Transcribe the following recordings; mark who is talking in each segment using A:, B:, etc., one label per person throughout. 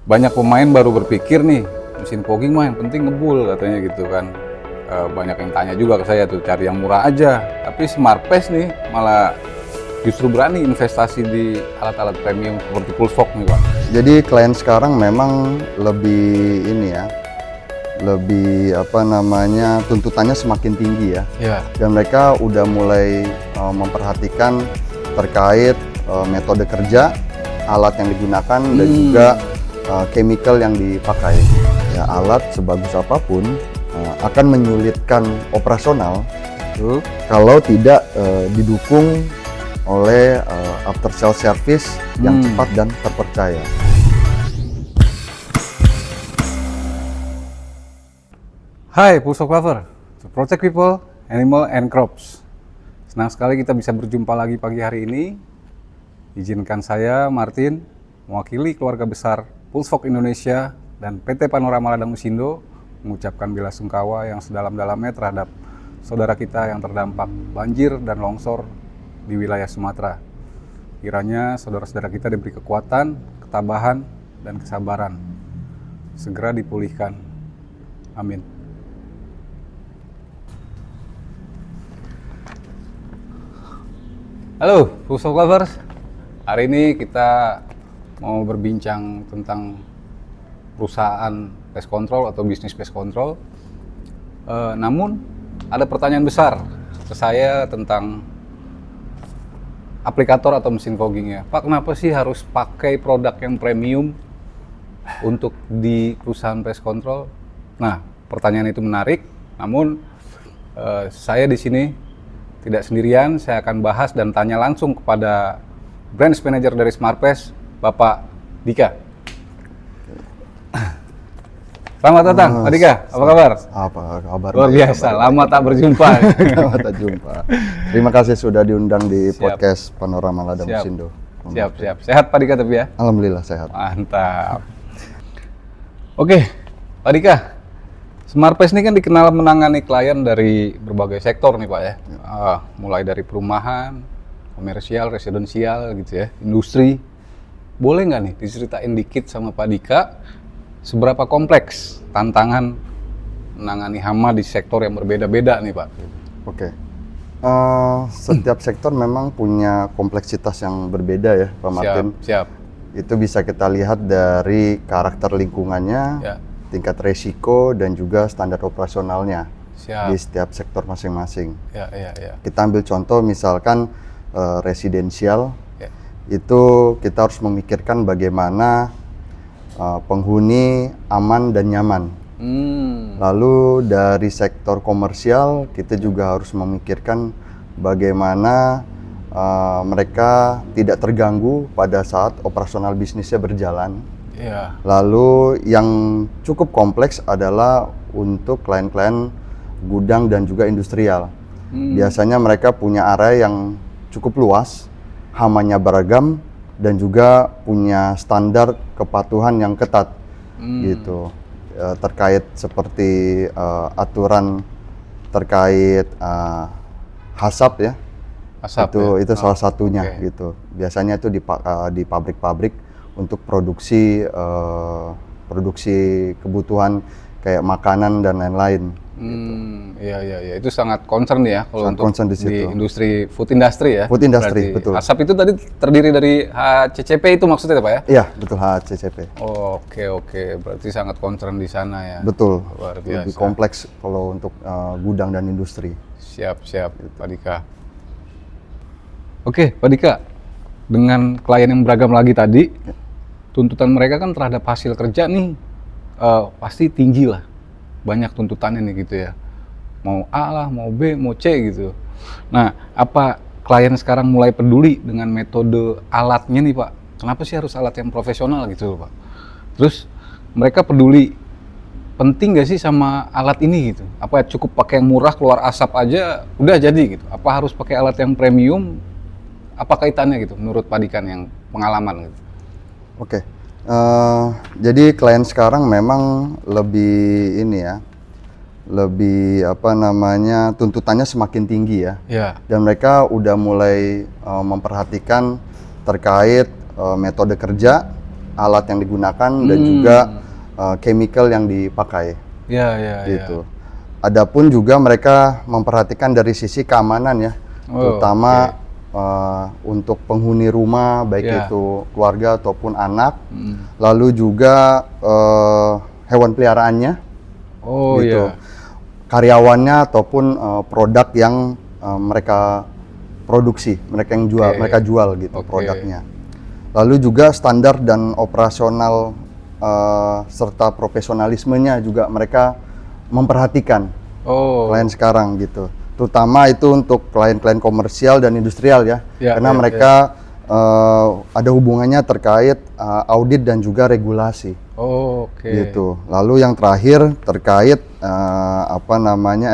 A: banyak pemain baru berpikir nih, mesin fogging mah yang penting ngebul katanya gitu kan. Banyak yang tanya juga ke saya tuh, cari yang murah aja. Tapi SmartPace nih malah justru berani investasi di alat-alat premium seperti Pulsefog nih Pak.
B: Jadi klien sekarang memang lebih ini ya, lebih tuntutannya semakin tinggi ya.
A: Iya.
B: Dan mereka udah mulai memperhatikan terkait metode kerja, alat yang digunakan dan juga chemical yang dipakai. Ya, alat sebagus apapun akan menyulitkan operasional kalau tidak didukung oleh after sales service yang cepat dan terpercaya.
A: Hai Pulsefog Lover, to protect people, animal, and crops. Senang sekali kita bisa berjumpa lagi pagi hari ini. Izinkan saya, Martin, mewakili keluarga besar Pulsefog Indonesia dan PT Panorama Ladang Musindo mengucapkan belasungkawa yang sedalam-dalamnya terhadap saudara kita yang terdampak banjir dan longsor di wilayah Sumatera. Kiranya saudara-saudara kita diberi kekuatan, ketabahan, dan kesabaran. Segera dipulihkan. Amin. Halo Pulsefog Lovers, hari ini kita mau berbincang tentang perusahaan pest control atau bisnis pest control. Namun ada pertanyaan besar ke saya tentang aplikator atau mesin foggingnya. Pak, kenapa sih harus pakai produk yang premium untuk di perusahaan pest control? Nah, pertanyaan itu menarik. Namun saya di sini tidak sendirian. Saya akan bahas dan tanya langsung kepada branch manager dari SmartPace, Bapak Dika. Selamat datang, Pak Dika. Apa kabar?
B: Apa kabar?
A: Luar biasa, lama tak berjumpa.
B: Lama tak jumpa. Terima kasih sudah diundang di
A: Siap.
B: podcast Panorama Ladang Musindo.
A: Siap. Sehat Pak Dika tapi ya?
B: Alhamdulillah sehat.
A: Mantap. Oke, Pak Dika. SmartPace ini kan dikenal menangani klien dari berbagai sektor nih Pak ya. Mulai dari perumahan, komersial, residensial gitu ya, industri. Boleh nggak nih diceritain dikit sama Pak Dika seberapa kompleks tantangan menangani hama di sektor yang berbeda-beda nih Pak?
B: Oke. Setiap sektor memang punya kompleksitas yang berbeda ya Pak Martin.
A: Siap.
B: Itu bisa kita lihat dari karakter lingkungannya,
A: Ya.
B: tingkat resiko dan juga standar operasionalnya
A: Siap.
B: di setiap sektor masing-masing.
A: Ya.
B: Kita ambil contoh misalkan residensial,
A: Ya.
B: itu kita harus memikirkan bagaimana penghuni aman dan nyaman. Lalu dari sektor komersial kita juga harus memikirkan bagaimana mereka tidak terganggu pada saat operasional bisnisnya berjalan.
A: Ya.
B: Lalu yang cukup kompleks adalah untuk klien-klien gudang dan juga industrial. Biasanya mereka punya area yang cukup luas, hamanya beragam, dan juga punya standar kepatuhan yang ketat gitu. Terkait seperti aturan terkait hasap ya.
A: Asap
B: Itu salah satunya
A: okay.
B: gitu. Biasanya itu di pabrik-pabrik untuk produksi kebutuhan kayak makanan dan lain-lain.
A: Iya. Itu sangat concern ya kalau untuk
B: concern
A: di industri food industry ya.
B: Food industry, betul.
A: Asap itu tadi terdiri dari HCCP itu maksudnya Pak ya?
B: Iya, betul, HCCP.
A: Oke. Berarti sangat concern di sana ya.
B: Betul.
A: Luar biasa.
B: Lebih kompleks kalau untuk gudang dan industri.
A: Siap, Pak Dika. Oke, Pak Dika. Dengan klien yang beragam lagi tadi, tuntutan mereka kan terhadap hasil kerja nih pasti tinggi lah. Banyak tuntutannya nih gitu ya. Mau A lah, mau B, mau C gitu. Nah, apa klien sekarang mulai peduli dengan metode alatnya nih Pak? Kenapa sih harus alat yang profesional gitu Pak? Terus mereka peduli penting gak sih sama alat ini gitu? Apa cukup pakai yang murah keluar asap aja udah jadi gitu? Apa harus pakai alat yang premium? Apa kaitannya gitu menurut Pak Dikan yang pengalaman gitu?
B: Oke. Jadi klien sekarang memang lebih ini ya, lebih tuntutannya semakin tinggi ya. Dan mereka udah mulai memperhatikan terkait metode kerja, alat yang digunakan dan juga chemical yang dipakai
A: Ya.
B: gitu. Adapun juga mereka memperhatikan dari sisi keamanan ya, terutama untuk penghuni rumah baik itu keluarga ataupun anak, lalu juga hewan peliharaannya, gitu, karyawannya ataupun produk yang mereka produksi, mereka yang jual, mereka jual gitu produknya. Lalu juga standar dan operasional serta profesionalismenya juga mereka memperhatikan klien sekarang gitu. Terutama itu untuk klien-klien komersial dan industrial ya, karena mereka ada hubungannya terkait audit dan juga regulasi. Gitu. Lalu yang terakhir terkait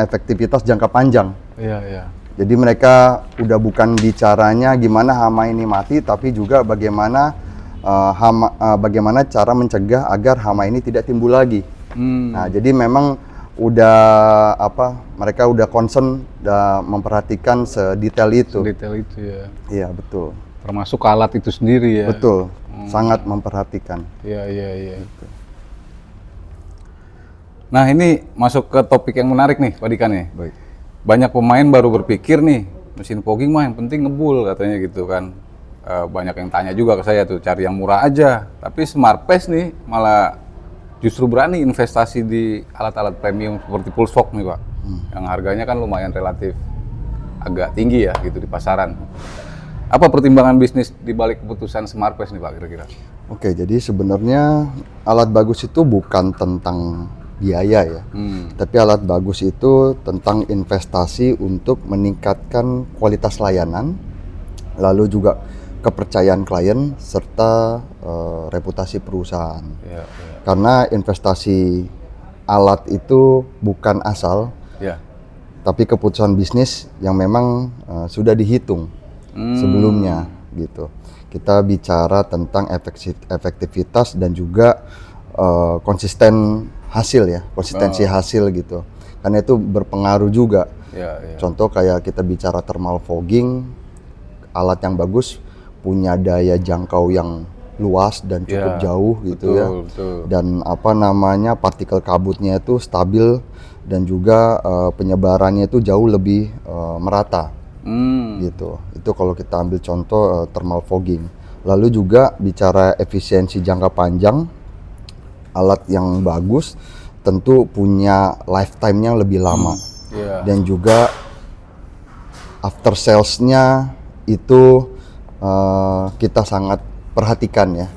B: efektivitas jangka panjang. Jadi mereka udah bukan bicaranya gimana hama ini mati, tapi juga bagaimana bagaimana cara mencegah agar hama ini tidak timbul lagi. Nah, jadi memang mereka udah concern, udah memperhatikan sedetail itu.
A: Sedetail itu ya.
B: Iya, betul.
A: Termasuk alat itu sendiri ya.
B: Betul. Sangat memperhatikan.
A: Iya. Nah, ini masuk ke topik yang menarik nih, Pak Dika nih.
B: Baik.
A: Banyak pemain baru berpikir nih, mesin fogging mah yang penting ngebul katanya gitu kan. Banyak yang tanya juga ke saya tuh, cari yang murah aja. Tapi SmartPace nih malah justru berani investasi di alat-alat premium seperti PulseFog nih Pak. Yang harganya kan lumayan relatif agak tinggi ya gitu di pasaran. Apa pertimbangan bisnis di balik keputusan SmartPace nih Pak kira-kira?
B: Oke, jadi sebenarnya alat bagus itu bukan tentang biaya ya, tapi alat bagus itu tentang investasi untuk meningkatkan kualitas layanan, lalu juga kepercayaan klien serta reputasi perusahaan. Karena investasi alat itu bukan asal, tapi keputusan bisnis yang memang sudah dihitung sebelumnya gitu. Kita bicara tentang efektivitas dan juga konsisten hasil ya, konsistensi hasil gitu. Karena itu berpengaruh juga. Contoh kayak kita bicara thermal fogging, alat yang bagus punya daya jangkau yang luas dan cukup jauh gitu betul. Dan partikel kabutnya itu stabil dan juga penyebarannya itu jauh lebih merata. Gitu. Itu kalau kita ambil contoh thermal fogging. Lalu juga bicara efisiensi jangka panjang, alat yang bagus tentu punya lifetime-nya lebih lama. Dan juga after sales-nya itu kita sangat perhatikan ya.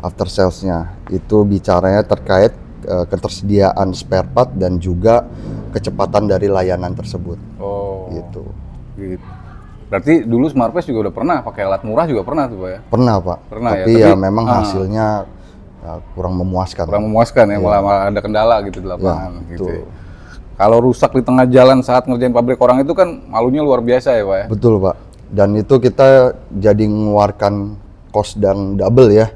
B: After sales-nya itu bicaranya terkait ketersediaan spare part dan juga kecepatan dari layanan tersebut. Gitu.
A: Berarti dulu SmartPace juga udah pernah pakai alat murah juga pernah tuh Pak ya?
B: Pernah Pak. Tapi ya memang hasilnya kurang memuaskan.
A: Kurang memuaskan ya, malah ada kendala gitu di lapangan. Gitu. Kalau rusak di tengah jalan saat ngerjain pabrik orang itu kan malunya luar biasa ya Pak ya? Betul
B: Pak. Dan itu kita jadi mengeluarkan cost dan double ya.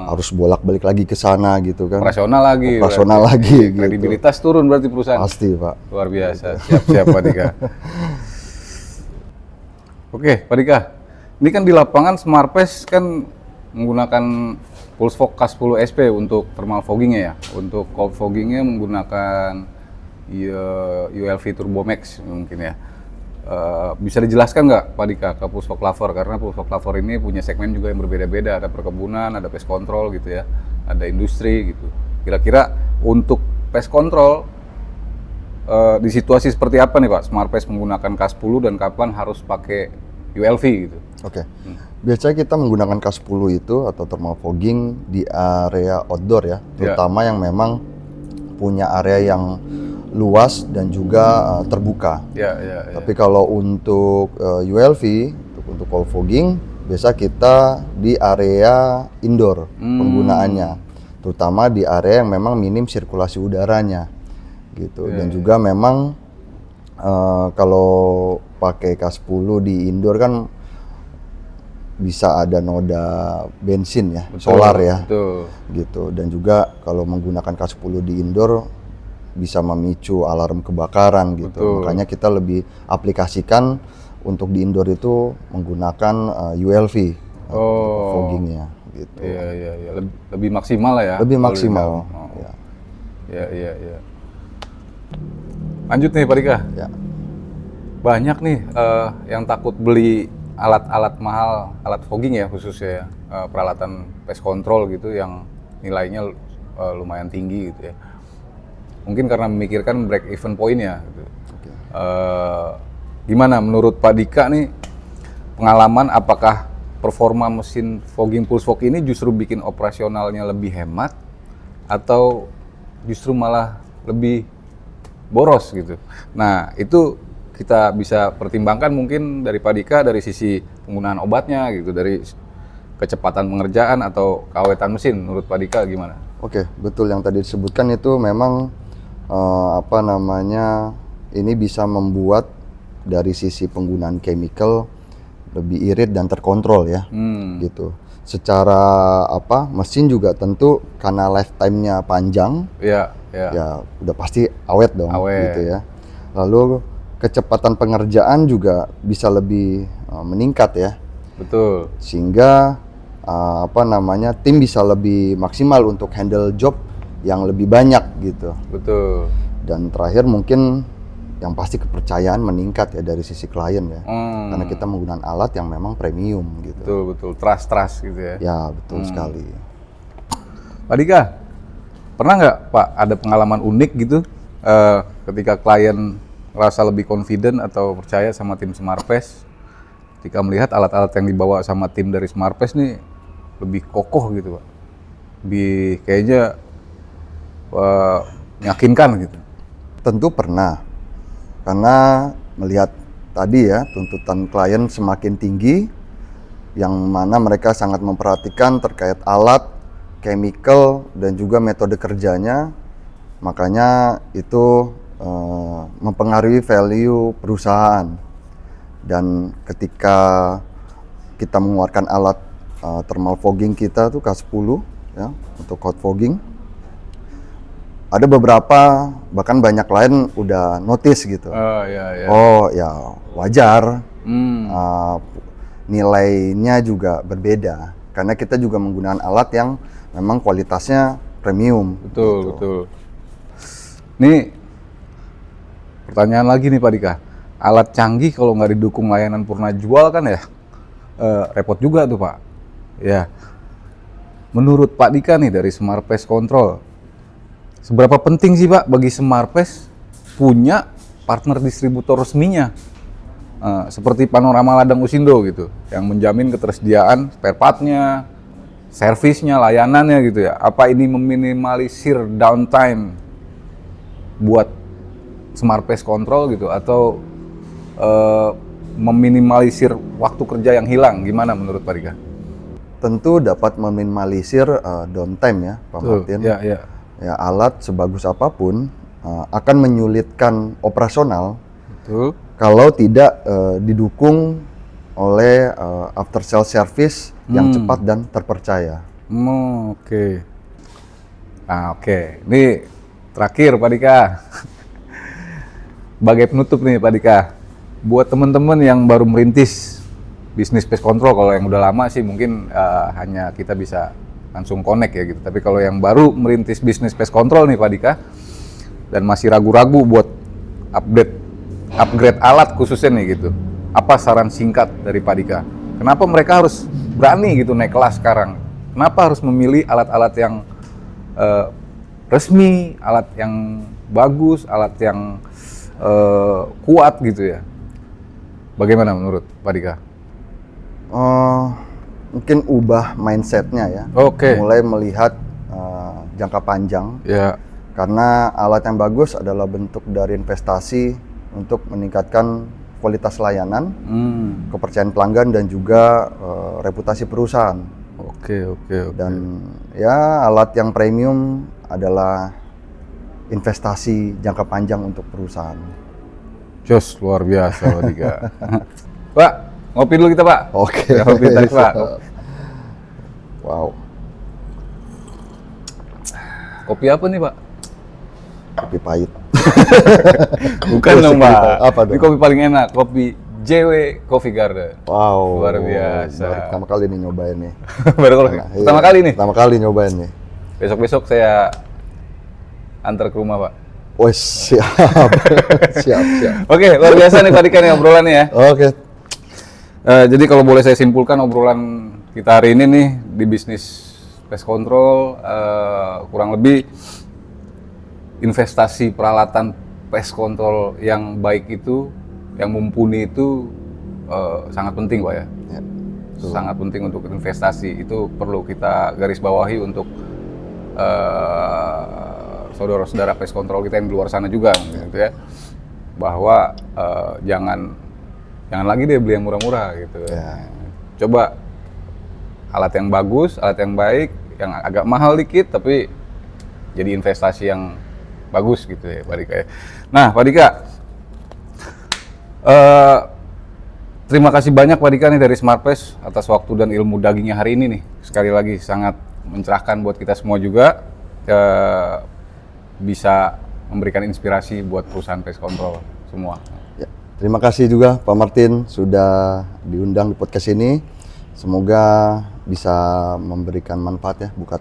B: Harus bolak-balik lagi ke sana gitu kan.
A: Operasional lagi.
B: Gitu.
A: Kredibilitas turun berarti perusahaan.
B: Pasti Pak.
A: Luar biasa. Siap-siap Pak Dika. Oke Pak Dika. Ini kan di lapangan SmartPace kan menggunakan PulseFog K10 SP untuk thermal foggingnya ya. Untuk cold foggingnya menggunakan ULV Turbo Max mungkin ya. Bisa dijelaskan nggak Pak Dika ke PulseFog Lover, karena PulseFog Lover ini punya segmen juga yang berbeda-beda, ada perkebunan, ada pest control gitu ya, ada industri gitu. Kira-kira untuk pest control di situasi seperti apa nih Pak SmartPace menggunakan K10 dan kapan harus pakai ULV gitu?
B: Oke. Biasanya kita menggunakan K10 itu atau thermal fogging di area outdoor ya, terutama yang memang punya area yang luas dan juga terbuka. Tapi kalau untuk ULV, untuk cold fogging, biasa kita di area indoor penggunaannya, terutama di area yang memang minim sirkulasi udaranya, gitu. Dan juga memang kalau pakai K10 di indoor kan bisa ada noda bensin ya, solar ya, gitu. Dan juga kalau menggunakan K10 di indoor bisa memicu alarm kebakaran gitu. Makanya kita lebih aplikasikan untuk di indoor itu menggunakan ULV foggingnya gitu.
A: Iya, iya, iya. Lebih maksimal lah ya.
B: Lebih
A: kalau
B: maksimal.
A: di dalam. Oh.
B: Ya.
A: Iya, iya, iya. Lanjut nih Pak Dika.
B: Ya.
A: Banyak nih yang takut beli alat-alat mahal, alat fogging ya khususnya ya, peralatan pest control gitu yang nilainya lumayan tinggi gitu ya. Mungkin karena memikirkan break even point ya. Gitu.
B: Oke.
A: Gimana menurut Pak Dika nih pengalaman, apakah performa mesin fogging pulse fog ini justru bikin operasionalnya lebih hemat atau justru malah lebih boros gitu? Nah itu kita bisa pertimbangkan mungkin dari Pak Dika dari sisi penggunaan obatnya gitu, dari kecepatan pengerjaan atau keawetan mesin. Menurut Pak Dika gimana?
B: Oke, betul yang tadi disebutkan itu memang ini bisa membuat dari sisi penggunaan chemical lebih irit dan terkontrol ya, gitu. Secara mesin juga tentu karena lifetime-nya panjang,
A: Iya,
B: ya udah pasti awet dong,
A: Awet.
B: gitu ya. Lalu kecepatan pengerjaan juga bisa lebih meningkat ya,
A: betul.
B: sehingga tim bisa lebih maksimal untuk handle job yang lebih banyak gitu.
A: Betul.
B: Dan terakhir mungkin yang pasti kepercayaan meningkat ya dari sisi klien ya, karena kita menggunakan alat yang memang premium gitu.
A: Betul, betul. Trust gitu ya.
B: Ya betul sekali.
A: Pak Dika, pernah nggak Pak ada pengalaman unik gitu ketika klien rasa lebih confident atau percaya sama tim Smartpest ketika melihat alat-alat yang dibawa sama tim dari Smartpest nih lebih kokoh gitu Pak, lebih kayaknya meyakinkan gitu?
B: Tentu pernah, karena melihat tadi ya tuntutan klien semakin tinggi, yang mana mereka sangat memperhatikan terkait alat, chemical, dan juga metode kerjanya, makanya itu mempengaruhi value perusahaan. Dan ketika kita mengeluarkan alat thermal fogging kita tuh K10 ya untuk hot fogging, ada beberapa bahkan banyak klien udah notice gitu.
A: Oh iya.
B: Oh ya wajar, nilainya juga berbeda karena kita juga menggunakan alat yang memang kualitasnya premium.
A: Betul,
B: gitu.
A: betul. Nih pertanyaan lagi nih Pak Dika, alat canggih kalau nggak didukung layanan purna jual kan ya repot juga tuh Pak. Ya, menurut Pak Dika nih dari Smartpest Control, seberapa penting sih Pak bagi Smartpest punya partner distributor resminya seperti Panorama Ladang Usindo gitu, yang menjamin ketersediaan spare part-nya, servisnya, layanannya gitu ya? Apa ini meminimalisir downtime buat Smartpest Control gitu, atau meminimalisir waktu kerja yang hilang? Gimana menurut Pak Dika?
B: Tentu dapat meminimalisir downtime ya Pak Martin.
A: Iya.
B: Ya, alat sebagus apapun akan menyulitkan operasional.
A: Betul.
B: Kalau tidak didukung oleh after sales service yang cepat dan terpercaya.
A: Oke. Nah, oke. Ini terakhir Pak Dika. Sebagai penutup nih Pak Dika, buat teman-teman yang baru merintis bisnis pest control, kalau yang udah lama sih mungkin hanya kita bisa langsung connect ya gitu. Tapi kalau yang baru merintis bisnis pest control nih Pak Dika dan masih ragu-ragu buat upgrade alat khususnya nih gitu, apa saran singkat dari Pak Dika? Kenapa mereka harus berani gitu naik kelas sekarang? Kenapa harus memilih alat-alat yang resmi, alat yang bagus, alat yang kuat gitu ya? Bagaimana menurut Pak Dika?
B: Mungkin ubah mindsetnya ya.
A: Oke.
B: Mulai melihat jangka panjang.
A: Ya.
B: Karena alat yang bagus adalah bentuk dari investasi untuk meningkatkan kualitas layanan, kepercayaan pelanggan, dan juga reputasi perusahaan.
A: Oke.
B: Dan ya alat yang premium adalah investasi jangka panjang untuk perusahaan.
A: Jos, luar biasa Pak Dika. Pak, ngopi dulu kita Pak.
B: Oke.
A: Ngopi tadi Pak.
B: Wow.
A: Kopi apa nih Pak?
B: Kopi pahit.
A: Bukan dong Pak.
B: Apa dong?
A: Ini kopi paling enak, kopi JW Coffee Garden.
B: Wow.
A: Luar biasa.
B: Baru pertama kali nih nyobain nih.
A: Baru pertama kali nih.
B: Pertama kali nyobain nih.
A: Besok-besok saya antar ke rumah, Pak.
B: Wes, siap. siap.
A: Oke, luar biasa nih Pak Dika nih obrolannya ya.
B: Oke.
A: Jadi kalau boleh saya simpulkan obrolan kita hari ini nih di bisnis pest control, kurang lebih investasi peralatan pest control yang baik itu, yang mumpuni itu sangat penting Pak ya. Sangat penting untuk investasi, itu perlu kita garis bawahi untuk saudara-saudara pest control kita yang di luar sana juga gitu ya. Bahwa jangan lagi deh beli yang murah-murah gitu.
B: Ya.
A: Coba alat yang bagus, alat yang baik, yang agak mahal dikit tapi jadi investasi yang bagus gitu ya Pak Dika ya. Nah Pak Dika, terima kasih banyak Pak Dika nih dari Smart Pest atas waktu dan ilmu dagingnya hari ini nih. Sekali lagi sangat mencerahkan buat kita semua juga, bisa memberikan inspirasi buat perusahaan pest control semua.
B: Ya, terima kasih juga Pak Martin sudah diundang di podcast ini. Semoga bisa memberikan manfaat ya buat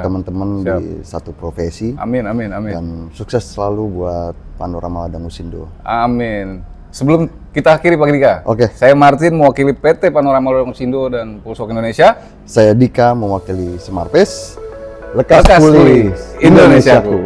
B: teman-teman di satu profesi.
A: Amin.
B: Dan sukses selalu buat Panorama Dangusindo.
A: Amin. Sebelum kita akhiri Pak Dika,
B: Oke.
A: Saya Martin mewakili PT Panorama Dangusindo dan Pulsok Indonesia.
B: Saya Dika mewakili Smart Pest. Lekas
A: Lekas
B: pulih
A: pulih Indonesiaku.